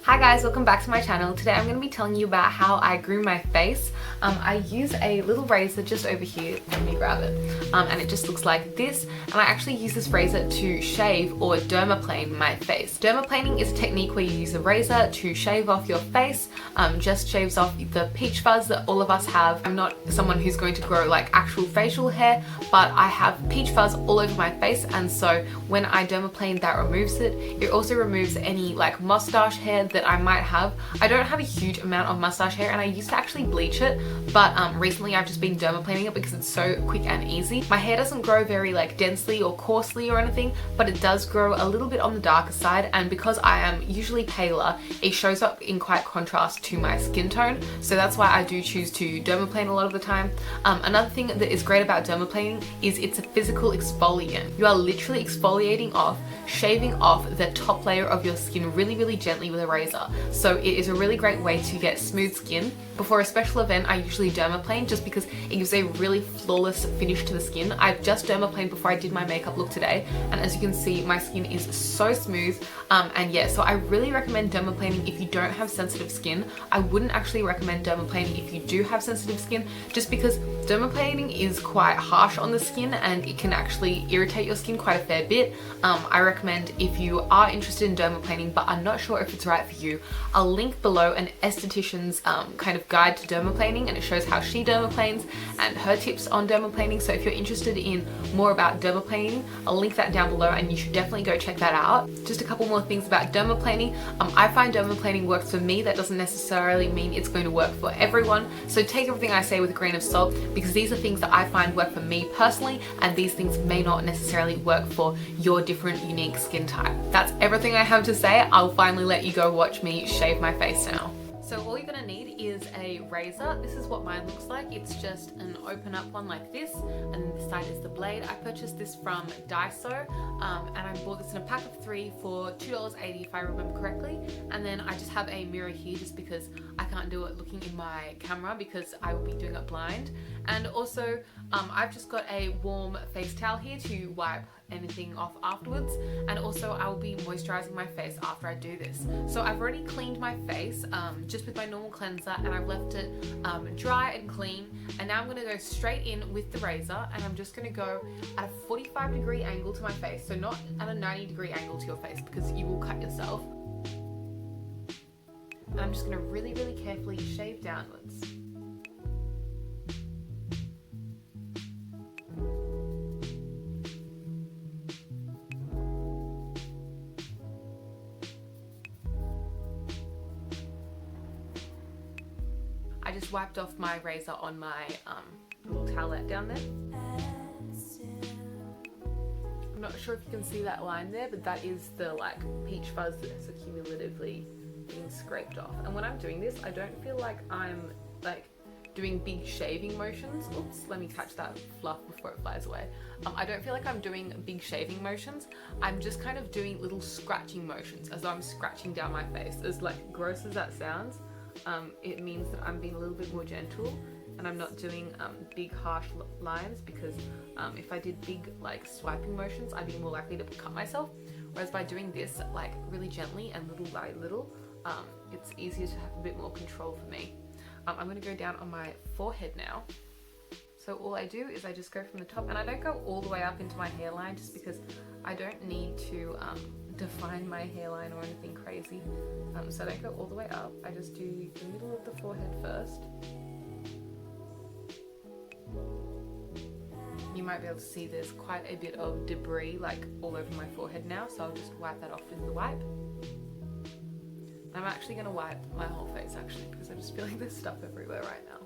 Hi guys, welcome back to my channel. Today I'm going to be telling you about how I groom my face. I use a little razor just over here, let me grab it, and it just looks like this, and I actually use this razor to shave or dermaplane my face. Dermaplaning is a technique where you use a razor to shave off your face, just shaves off the peach fuzz that all of us have. I'm not someone who's going to grow like actual facial hair, but I have peach fuzz all over my face, and so when I dermaplane, that removes it. It also removes any like mustache hair that I might have. I don't have a huge amount of mustache hair and I used to actually bleach it, but recently I've just been dermaplaning it because it's so quick and easy. My hair doesn't grow very like densely or coarsely or anything, but it does grow a little bit on the darker side, and because I am usually paler, it shows up in quite contrast to my skin tone, so that's why I do choose to dermaplane a lot of the time. Another thing that is great about dermaplaning is it's a physical exfoliant. You are literally exfoliating off, shaving off the top layer of your skin really gently with a razor. So it is a really great way to get smooth skin. Before a special event, I usually dermaplane just because it gives a really flawless finish to the skin. I've just dermaplaned before I did my makeup look today, and as you can see, my skin is so smooth. And yeah, so I really recommend dermaplaning if you don't have sensitive skin. I wouldn't actually recommend dermaplaning if you do have sensitive skin, just because dermaplaning is quite harsh on the skin and it can actually irritate your skin quite a fair bit. I recommend if you are interested in dermaplaning but are not sure if it's right for you, I'll link below an esthetician's kind of guide to dermaplaning, and it shows how she dermaplanes and her tips on dermaplaning. So if you're interested in more about dermaplaning, I'll link that down below and you should definitely go check that out. Just a couple more things about dermaplaning. I find dermaplaning works for me. That doesn't necessarily mean it's going to work for everyone, so take everything I say with a grain of salt, because these are things that I find work for me personally, and these things may not necessarily work for your different unique skin type. That's everything I have to say. I'll finally let you go watch me shave my face now. So all you're gonna need is a razor. This is what mine looks like. It's just an open up one like this, and this side is the blade. I purchased this from Daiso, and I bought this in a pack of 3 for $2.80 if I remember correctly. And then I just have a mirror here just because I can't do it looking in my camera because I will be doing it blind. And also I've just got a warm face towel here to wipe anything off afterwards, and also I will be moisturizing my face after I do this. So I've already cleaned my face just with my normal cleanser, and I've left it dry and clean, and now I'm going to go straight in with the razor, and I'm just going to go at a 45-degree angle to my face, so not at a 90-degree angle to your face because you will cut yourself. And I'm just going to really carefully shave downwards. I just wiped off my razor on my little towelette down there. I'm not sure if you can see that line there, but that is the like peach fuzz that's accumulatively being scraped off. And when I'm doing this, I don't feel like I'm like doing big shaving motions. Oops, let me catch that fluff before it flies away. I don't feel like I'm doing big shaving motions. I'm just kind of doing little scratching motions as though I'm scratching down my face. As like gross as that sounds, it means that I'm being a little bit more gentle and I'm not doing big harsh lines, because if I did big like swiping motions, I'd be more likely to cut myself. Whereas by doing this like really gently and little by little, it's easier to have a bit more control for me. I'm going to go down on my forehead now. So all I do is I just go from the top, and I don't go all the way up into my hairline just because I don't need to define my hairline or anything crazy. So I don't go all the way up. I just do the middle of the forehead first. You might be able to see there's quite a bit of debris like all over my forehead now, so I'll just wipe that off with the wipe. I'm actually going to wipe my whole face actually, because I just feel like there's stuff everywhere right now.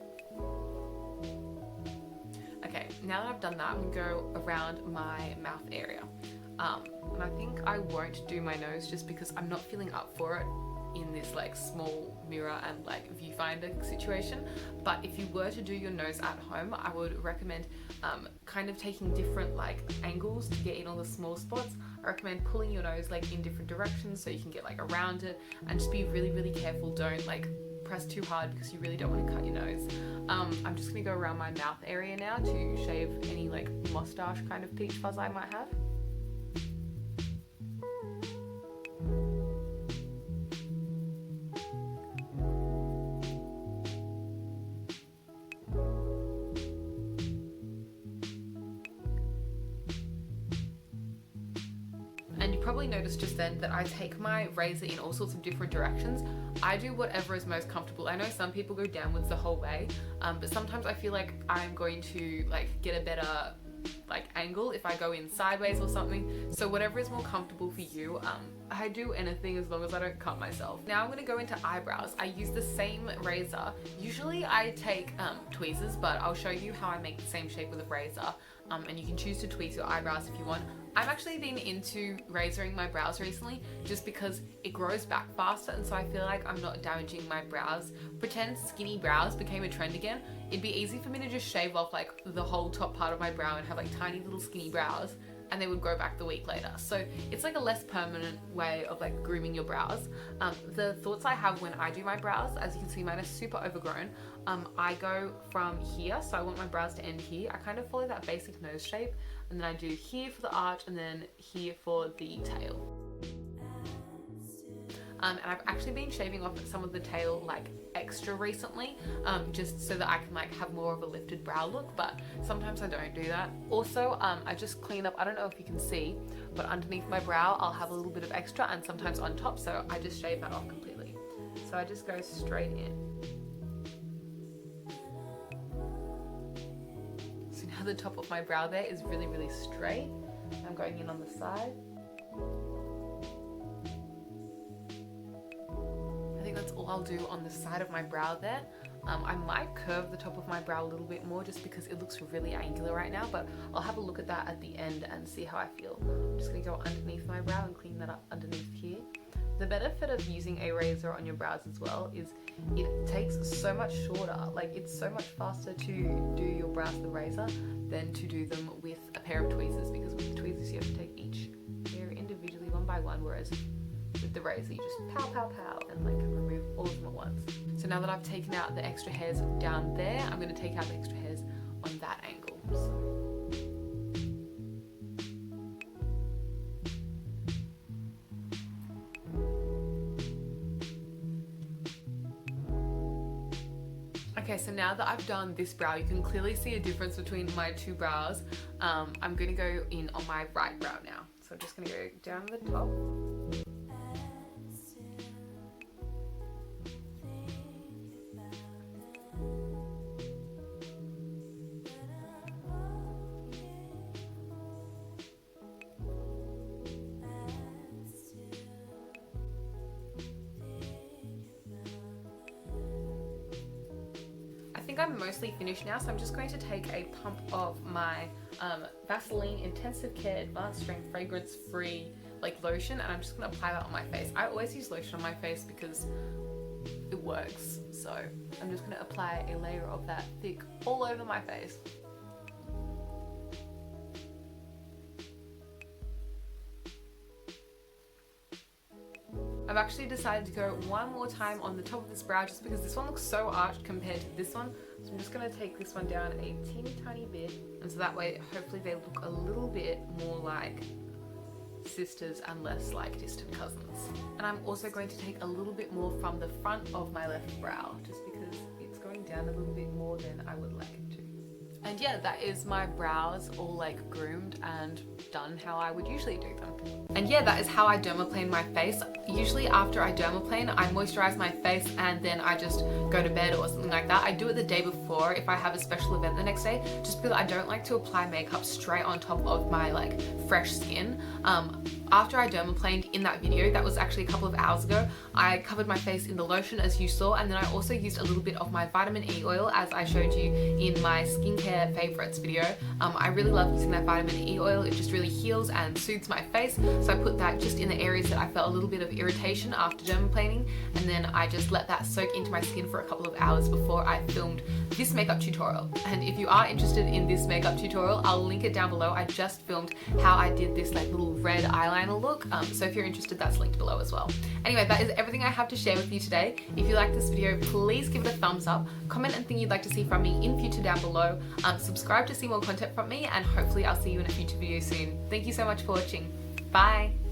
Okay, now that I've done that, I'm going to go around my mouth area. And I think I won't do my nose just because I'm not feeling up for it in this like small mirror and like viewfinder situation. But if you were to do your nose at home, I would recommend kind of taking different like angles to get in all the small spots. I recommend pulling your nose like in different directions so you can get like around it, and just be really careful. Don't like press too hard because you really don't want to cut your nose. I'm just gonna go around my mouth area now to shave any like mustache kind of peach fuzz I might have. And you probably noticed just then that I take my razor in all sorts of different directions. I do whatever is most comfortable. I know some people go downwards the whole way, but sometimes I feel like I'm going to like get a better angle if I go in sideways or something. So whatever is more comfortable for you, I do anything as long as I don't cut myself. Now I'm going to go into eyebrows. I use the same razor. Usually I take tweezers, but I'll show you how I make the same shape with a razor, and you can choose to tweeze your eyebrows if you want. I've actually been into razoring my brows recently just because it grows back faster, and so I feel like I'm not damaging my brows. Pretend skinny brows became a trend again. It'd be easy for me to just shave off like the whole top part of my brow and have like tiny little skinny brows, and they would grow back the week later. So it's like a less permanent way of like grooming your brows. The thoughts I have when I do my brows, as you can see, mine are super overgrown. I go from here, so I want my brows to end here. I kind of follow that basic nose shape, and then I do here for the arch and then here for the tail. And I've actually been shaving off some of the tail like extra recently, just so that I can like have more of a lifted brow look, but sometimes I don't do that. Also, I just clean up, I don't know if you can see, but underneath my brow I'll have a little bit of extra, and sometimes on top, so I just shave that off completely. So I just go straight in. So now the top of my brow there is really, really straight. I'm going in on the side. That's all I'll do on the side of my brow there. I might curve the top of my brow a little bit more just because it looks really angular right now, but I'll have a look at that at the end and see how I feel. I'm just going to go underneath my brow and clean that up underneath here. The benefit of using a razor on your brows as well is it takes so much shorter. Like, it's so much faster to do your brows with a razor than to do them with a pair of tweezers, because with the tweezers you have to take each hair individually one by one, whereas with the razor you just pow pow pow and like remove all of them at once. So now that I've taken out the extra hairs down there, I'm going to take out the extra hairs on that angle. Okay, so now that I've done this brow, you can clearly see a difference between my two brows. I'm going to go in on my right brow now. So I'm just going to go down the top. I'm mostly finished now, so I'm just going to take a pump of my Vaseline Intensive Care Advanced Strength Fragrance Free like lotion, and I'm just going to apply that on my face. I always use lotion on my face because it works, so I'm just going to apply a layer of that thick all over my face. I've actually decided to go one more time on the top of this brow just because this one looks so arched compared to this one. So I'm just going to take this one down a teeny tiny bit, and so that way hopefully they look a little bit more like sisters and less like distant cousins. And I'm also going to take a little bit more from the front of my left brow just because it's going down a little bit more than I would like it to. And yeah, that is my brows all like groomed and done how I would usually do them. And yeah, that is how I dermaplane my face. Usually after I dermaplane, I moisturize my face and then I just go to bed or something like that. I do it the day before if I have a special event the next day, just because I don't like to apply makeup straight on top of my like fresh skin. After I dermaplaned in that video, that was actually a couple of hours ago, I covered my face in the lotion as you saw, and then I also used a little bit of my vitamin E oil as I showed you in my skincare favorites video. I really love using that vitamin E oil. It just really heals and soothes my face, so I put that just in the areas that I felt a little bit of irritation after dermaplaning, and then I just let that soak into my skin for a couple of hours before I filmed this makeup tutorial. And if you are interested in this makeup tutorial, I'll link it down below. I just filmed how I did this like little red eyeliner look, so if you're interested, that's linked below as well. Anyway, that is everything I have to share with you today. If you like this video, please give it a thumbs up, comment anything you'd like to see from me in future down below, subscribe to see more content from me, and hopefully I'll see you in a future video soon. Thank you so much for watching. Bye!